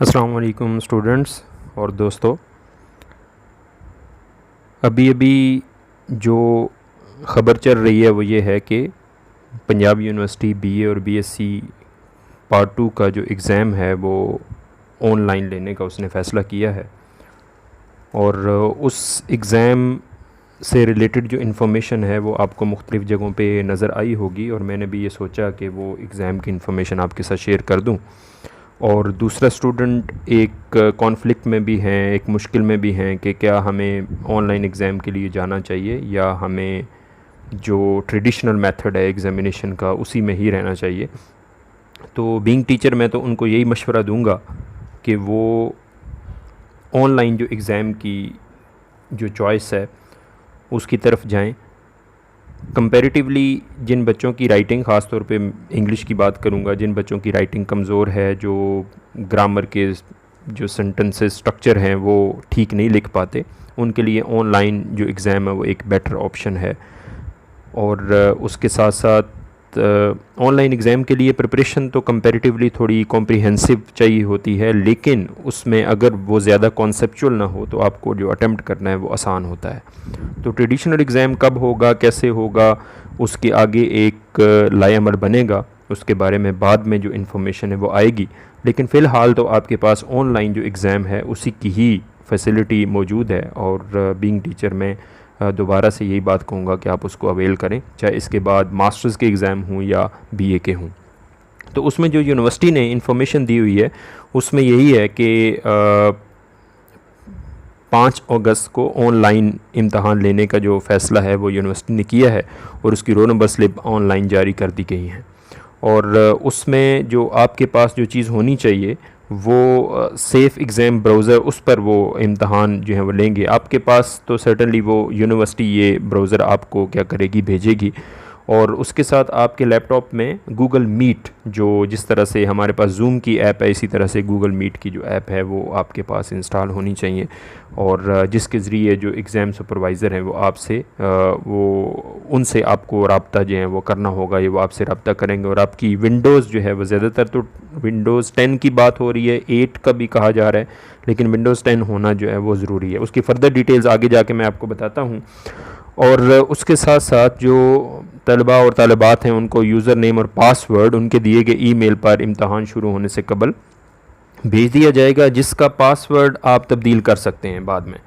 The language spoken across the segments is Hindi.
अस्सलाम वालेकुम स्टूडेंट्स और दोस्तों। अभी अभी जो ख़बर चल रही है वो ये है कि पंजाब यूनिवर्सिटी बीए और बीएससी पार्ट 2 का जो एग्ज़ाम है वो ऑनलाइन लेने का उसने फ़ैसला किया है। और उस एग्ज़ाम से रिलेटेड जो इन्फॉर्मेशन है वो आपको मुख्तलिफ़ जगहों पे नज़र आई होगी, और मैंने भी ये सोचा कि वो एग्ज़ाम की इन्फॉर्मेशन आपके साथ शेयर कर दूं। और दूसरा स्टूडेंट एक कॉन्फ्लिक्ट में भी हैं, एक मुश्किल में भी हैं कि क्या हमें ऑनलाइन एग्ज़ाम के लिए जाना चाहिए या हमें जो ट्रेडिशनल मेथड है एग्ज़ामिनेशन का उसी में ही रहना चाहिए। तो बीइंग टीचर मैं तो उनको यही मशवरा दूंगा कि वो ऑनलाइन जो एग्ज़ाम की जो चॉइस है उसकी तरफ जाएं। कंपैरेटिवली जिन बच्चों की राइटिंग, ख़ास तौर पे इंग्लिश की बात करूँगा, जिन बच्चों की राइटिंग कमज़ोर है, जो ग्रामर के जो सेंटेंसेस स्ट्रक्चर हैं वो ठीक नहीं लिख पाते, उनके लिए ऑनलाइन जो एग्ज़ाम है वो एक बेटर ऑप्शन है। और उसके साथ साथ ऑनलाइन एग्ज़ाम के लिए प्रिपरेशन तो कंपैरेटिवली थोड़ी कॉम्प्रिहेंसिव चाहिए होती है, लेकिन उसमें अगर वो ज़्यादा कॉन्सेप्चुअल ना हो तो आपको जो अटेम्प्ट करना है वो आसान होता है। तो ट्रेडिशनल एग्ज़ाम कब होगा, कैसे होगा, उसके आगे एक लाएअमल बनेगा, उसके बारे में बाद में जो इन्फॉर्मेशन है वो आएगी। लेकिन फ़िलहाल तो आपके पास ऑनलाइन जो एग्ज़ाम है उसी की ही फैसिलिटी मौजूद है। और बीइंग टीचर में दोबारा से यही बात कहूँगा कि आप उसको अवेल करें, चाहे इसके बाद मास्टर्स के एग्ज़ाम हों या बीए के हों। तो उसमें जो यूनिवर्सिटी ने इन्फॉर्मेशन दी हुई है उसमें यही है कि 5 अगस्त को ऑनलाइन इम्तहान लेने का जो फ़ैसला है वो यूनिवर्सिटी ने किया है, और उसकी रोल नंबर स्लिप ऑनलाइन जारी कर दी गई हैं। और उसमें जो आपके पास जो चीज़ होनी चाहिए वो सेफ़ एग्ज़ाम ब्राउज़र, उस पर वो इम्तहान जो है वो लेंगे आपके पास। तो सर्टनली वो यूनिवर्सिटी ये ब्राउज़र आपको क्या करेगी, भेजेगी। और उसके साथ आपके लैपटॉप में गूगल मीट, जो जिस तरह से हमारे पास जूम की ऐप है इसी तरह से गूगल मीट की जो ऐप है वो आपके पास इंस्टॉल होनी चाहिए, और जिसके ज़रिए जो एग्ज़ाम सुपरवाइज़र हैं वो आपसे वो उनसे आपको रब्ता जो है वो करना होगा, ये वो आपसे रब्ता करेंगे। और आपकी विंडोज़ जो है वो ज़्यादातर तो विंडोज़ 10 की बात हो रही है, 8 का भी कहा जा रहा है, लेकिन विंडोज़ 10 होना जो है वो ज़रूरी है। उसकी फ़र्दर डिटेल्स आगे जाके मैं आपको बताता हूँ। और उसके साथ साथ जो तलबा और तालिबात हैं उनको यूज़र नेम और पासवर्ड उनके दिए गए ईमेल पर इम्तहान शुरू होने से कबल भेज दिया जाएगा, जिसका पासवर्ड आप तब्दील कर सकते हैं बाद में,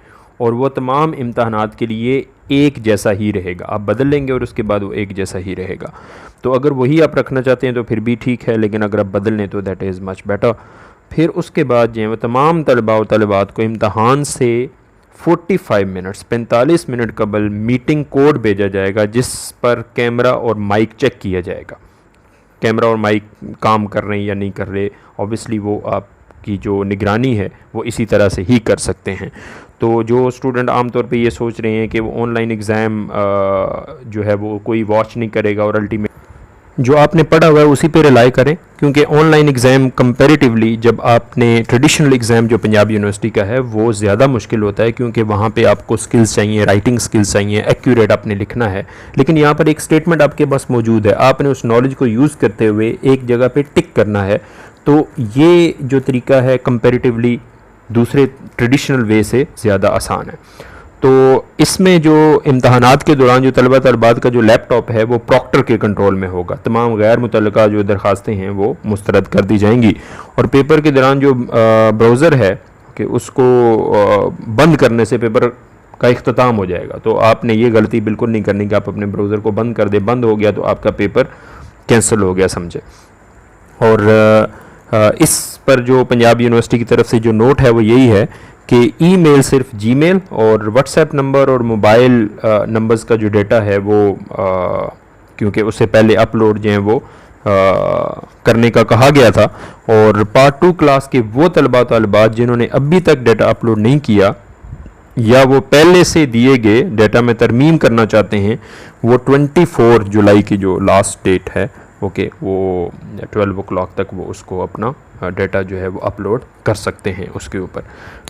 और वो तमाम इम्तहानात के लिए एक जैसा ही रहेगा। आप बदल लेंगे और उसके बाद वो एक जैसा ही रहेगा। तो अगर वही आप रखना चाहते हैं तो फिर भी ठीक है, लेकिन अगर आप बदल लें तो दैट इज़ मच बेटर। फिर उसके बाद जो है वो तमाम तलबा और तालिबात को इम्तहान से 45 मिनट कबल मीटिंग कोड भेजा जाएगा, जिस पर कैमरा और माइक चेक किया जाएगा। कैमरा और माइक काम कर रहे हैं या नहीं कर रहे, ऑब्वियसली वो आपकी जो निगरानी है वो इसी तरह से ही कर सकते हैं। तो जो स्टूडेंट आमतौर पे ये सोच रहे हैं कि वो ऑनलाइन एग्ज़ाम जो है वो कोई वॉच नहीं करेगा और अल्टीमेट जो आपने पढ़ा हुआ है उसी पे रिलाई करें, क्योंकि ऑनलाइन एग्ज़ाम कंपैरेटिवली जब आपने ट्रेडिशनल एग्ज़ाम जो पंजाब यूनिवर्सिटी का है वो ज़्यादा मुश्किल होता है, क्योंकि वहाँ पे आपको स्किल्स चाहिए, राइटिंग स्किल्स चाहिए, एक्यूरेट आपने लिखना है। लेकिन यहाँ पर एक स्टेटमेंट आपके पास मौजूद है, आपने उस नॉलेज को यूज़ करते हुए एक जगह पर टिक करना है। तो ये जो तरीका है कंपैरेटिवली दूसरे ट्रेडिशनल वे से ज़्यादा आसान है। तो इसमें जो इम्तहानात के दौरान जो तलबा तलबात का जो लैपटॉप है वो प्रॉक्टर के कंट्रोल में होगा। तमाम गैर मुतल्लका जो दरखास्तें हैं वो मुस्तरद कर दी जाएंगी, और पेपर के दौरान जो ब्राउज़र है कि उसको बंद करने से पेपर का इख्तिताम हो जाएगा। तो आपने ये गलती बिल्कुल नहीं करनी कि आप अपने ब्राउज़र को बंद कर दें, बंद हो गया तो आपका पेपर कैंसिल हो गया समझे। और इस पर जो पंजाब यूनिवर्सिटी की तरफ से जो नोट है वो यही है कि ईमेल सिर्फ जीमेल और व्हाट्सएप नंबर और मोबाइल नंबर्स का जो डेटा है वो क्योंकि उससे पहले अपलोड जो है वो करने का कहा गया था। और पार्ट 2 क्लास के वो तलबा तालिबात जिन्होंने अभी तक डेटा अपलोड नहीं किया या वो पहले से दिए गए डेटा में तरमीम करना चाहते हैं, वो 24 जुलाई की जो लास्ट डेट है ओके वो 12 o'clock तक वो उसको अपना डेटा जो है वो अपलोड कर सकते हैं उसके ऊपर।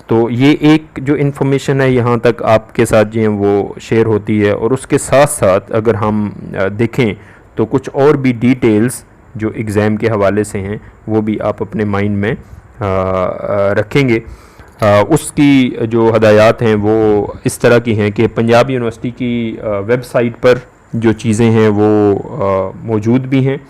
तो ये एक जो इन्फॉर्मेशन है यहाँ तक आपके साथ जो है वो शेयर होती है। और उसके साथ साथ अगर हम देखें तो कुछ और भी डिटेल्स जो एग्ज़ाम के हवाले से हैं वो भी आप अपने माइंड में रखेंगे। उसकी जो हदायत हैं वो इस तरह की हैं कि पंजाब यूनिवर्सिटी की वेबसाइट पर जो चीज़ें हैं वो मौजूद भी हैं,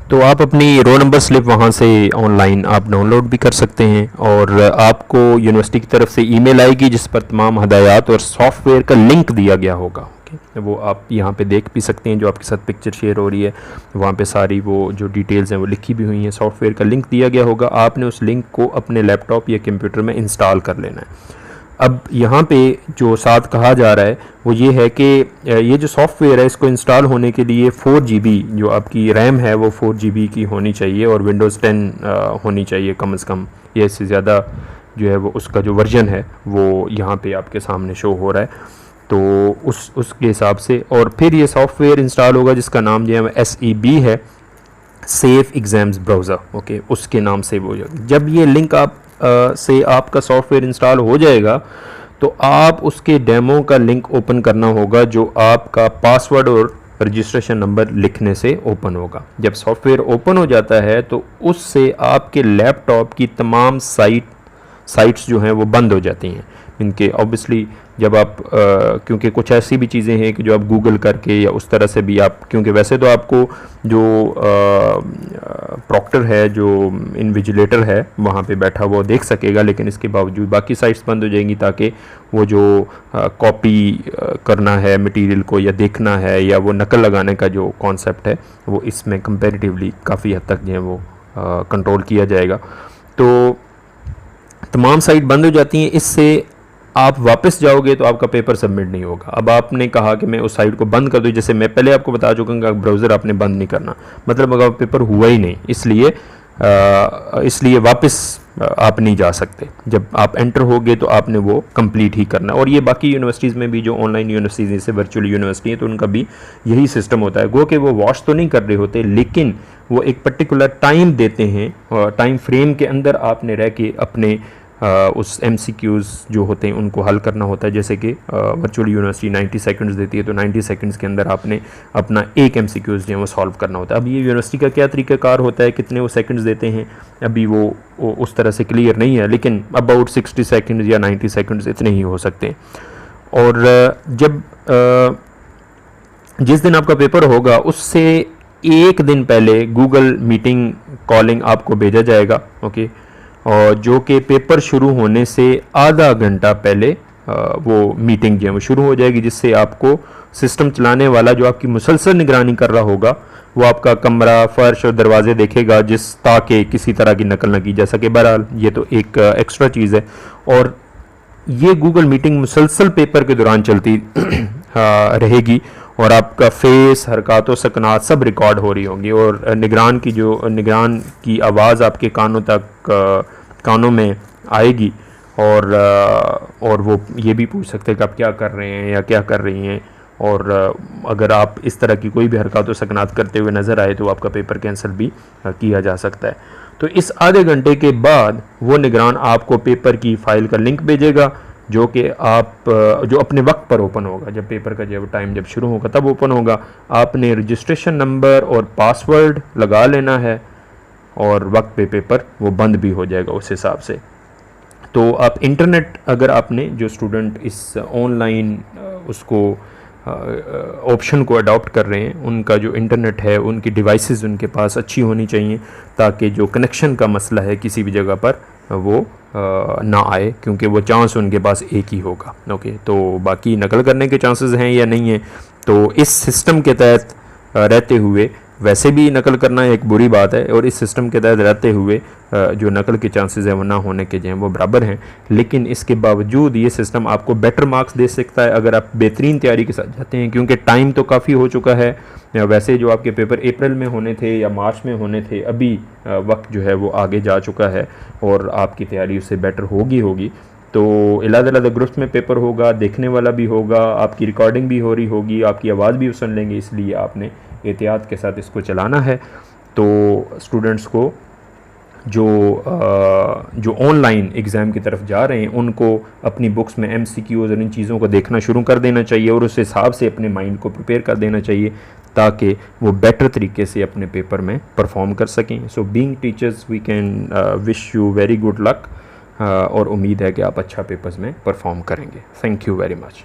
तो आप अपनी रोल नंबर स्लिप वहाँ से ऑनलाइन आप डाउनलोड भी कर सकते हैं, और आपको यूनिवर्सिटी की तरफ से ईमेल आएगी जिस पर तमाम हदायत और सॉफ्टवेयर का लिंक दिया गया होगा। ओके, वो आप यहाँ पे देख भी सकते हैं, जो आपके साथ पिक्चर शेयर हो रही है वहाँ पे सारी वो जो डिटेल्स हैं वो लिखी भी हुई हैं। सॉफ्टवेयर का लिंक दिया गया होगा, आपने उस लिंक को अपने लैपटॉप या कंप्यूटर में इंस्टॉल कर लेना है। अब यहाँ पे जो साथ कहा जा रहा है वो ये है कि ये जो सॉफ्टवेयर है इसको इंस्टॉल होने के लिए 4 GB जो आपकी रैम है वो 4 GB की होनी चाहिए, और विंडोज़ 10 होनी चाहिए कम से कम, या इससे ज़्यादा जो है वो उसका जो वर्जन है वो यहाँ पे आपके सामने शो हो रहा है। तो उसके हिसाब से और फिर ये सॉफ्टवेयर इंस्टॉल होगा जिसका नाम जो है SEB है, सेफ एग्ज़ाम्स ब्राउज़र। ओके, उसके नाम से वो जब ये लिंक आप से आपका सॉफ्टवेयर इंस्टॉल हो जाएगा तो आप उसके डेमो का लिंक ओपन करना होगा, जो आपका पासवर्ड और रजिस्ट्रेशन नंबर लिखने से ओपन होगा। जब सॉफ्टवेयर ओपन हो जाता है तो उससे आपके लैपटॉप की तमाम साइट्स जो हैं वो बंद हो जाती हैं। इनके ऑब्वियसली जब आप क्योंकि कुछ ऐसी भी चीज़ें हैं कि जो आप गूगल करके या उस तरह से भी आप, क्योंकि वैसे तो आपको जो प्रॉक्टर है, जो इन्विजिलेटर है वहाँ पे बैठा हुआ देख सकेगा, लेकिन इसके बावजूद बाकी साइट्स बंद हो जाएंगी ताकि वो जो कॉपी करना है मटेरियल को या देखना है या वो नकल लगाने का जो कॉन्सेप्ट है वो इसमें कंपैरेटिवली काफ़ी हद तक जो है वो कंट्रोल किया जाएगा। तो तमाम साइट बंद हो जाती हैं, इससे आप वापस जाओगे तो आपका पेपर सबमिट नहीं होगा। अब आपने कहा कि मैं उस साइट को बंद कर दूँ, जैसे मैं पहले आपको बता चुका हूँ कि ब्राउज़र आपने बंद नहीं करना, मतलब अगर पेपर हुआ ही नहीं, इसलिए वापस आप नहीं जा सकते। जब आप एंटर होगे तो आपने वो कंप्लीट ही करना। और ये बाकी यूनिवर्सिटीज़ में भी जो ऑनलाइन यूनिवर्सिटीज़ जैसे वर्चुअल यूनिवर्सिटी है तो उनका भी यही सिस्टम होता है। गो कि वो वॉश तो नहीं कर रहे होते, लेकिन वो एक पर्टिकुलर टाइम देते हैं, टाइम फ्रेम के अंदर आपने रह के अपने उस MCQs जो होते हैं उनको हल करना होता है। जैसे कि वर्चुअल यूनिवर्सिटी 90 सेकंड्स देती है, तो 90 सेकंड्स के अंदर आपने अपना एक MCQs जो है वो सॉल्व करना होता है। अब ये यूनिवर्सिटी का क्या तरीक़ाकार होता है, कितने वो सेकंड्स देते हैं अभी वो उस तरह से क्लियर नहीं है, लेकिन अबाउट 60 सेकंड्स या 90 सेकंड्स इतने ही हो सकते हैं। और जब जिस दिन आपका पेपर होगा उससे एक दिन पहले गूगल मीटिंग कॉलिंग आपको भेजा जाएगा। ओके, और जो कि पेपर शुरू होने से आधा घंटा पहले वो मीटिंग जो है वो शुरू हो जाएगी, जिससे आपको सिस्टम चलाने वाला जो आपकी मुसलसल निगरानी कर रहा होगा वो आपका कमरा, फर्श और दरवाजे देखेगा, जिस ताकि किसी तरह की नकल न की जा सके। बहरहाल ये तो एक एक्स्ट्रा चीज़ है, और ये गूगल मीटिंग मुसलसल पेपर के दौरान चलती रहेगी, और आपका फेस, हरकत और सकनात सब रिकॉर्ड हो रही होंगी, और निगरान की आवाज़ आपके कानों में आएगी, और वो ये भी पूछ सकते हैं कि आप क्या कर रहे हैं या क्या कर रही हैं, और अगर आप इस तरह की कोई भी हरकत और सकनात करते हुए नज़र आए तो आपका पेपर कैंसिल भी किया जा सकता है। तो इस आधे घंटे के बाद वो निगरान आपको पेपर की फ़ाइल का लिंक भेजेगा, जो कि जो अपने वक्त पर ओपन होगा। जब पेपर का जब टाइम जब शुरू होगा तब ओपन होगा। आपने रजिस्ट्रेशन नंबर और पासवर्ड लगा लेना है, और वक्त पे पेपर वो बंद भी हो जाएगा उस हिसाब से। तो आप इंटरनेट, अगर आपने जो स्टूडेंट इस ऑनलाइन उसको ऑप्शन को अडॉप्ट कर रहे हैं, उनका जो इंटरनेट है, उनकी डिवाइसेस उनके पास अच्छी होनी चाहिए, ताकि जो कनेक्शन का मसला है किसी भी जगह पर वो ना आए, क्योंकि वो चांस उनके पास एक ही होगा। ओके, तो बाकी नकल करने के चांसेस हैं या नहीं है, तो इस सिस्टम के तहत रहते हुए वैसे भी नकल करना एक बुरी बात है, और इस सिस्टम के तहत रहते हुए जो नकल के चांसेस हैं वो ना होने के जो हैं वो बराबर हैं। लेकिन इसके बावजूद ये सिस्टम आपको बेटर मार्क्स दे सकता है अगर आप बेहतरीन तैयारी के साथ जाते हैं, क्योंकि टाइम तो काफ़ी हो चुका है। वैसे जो आपके पेपर अप्रैल में होने थे या मार्च में होने थे, अभी वक्त जो है वो आगे जा चुका है, और आपकी तैयारी उससे बेटर होगी। तो अलग-अलग ग्रुप्स में पेपर होगा, देखने वाला भी होगा, आपकी रिकॉर्डिंग भी हो रही होगी, आपकी आवाज़ भी सुन लेंगे, इसलिए आपने एहतियात के साथ इसको चलाना है। तो स्टूडेंट्स को जो ऑनलाइन एग्ज़ाम की तरफ जा रहे हैं उनको अपनी बुक्स में एमसीक्यूज़ और इन चीज़ों को देखना शुरू कर देना चाहिए और उस हिसाब से अपने माइंड को प्रिपेयर कर देना चाहिए ताकि वो बेटर तरीके से अपने पेपर में परफॉर्म कर सकें। So being teachers we can wish you very good luck और उम्मीद है कि आप अच्छा पेपर्स में परफॉर्म करेंगे। Thank you very much.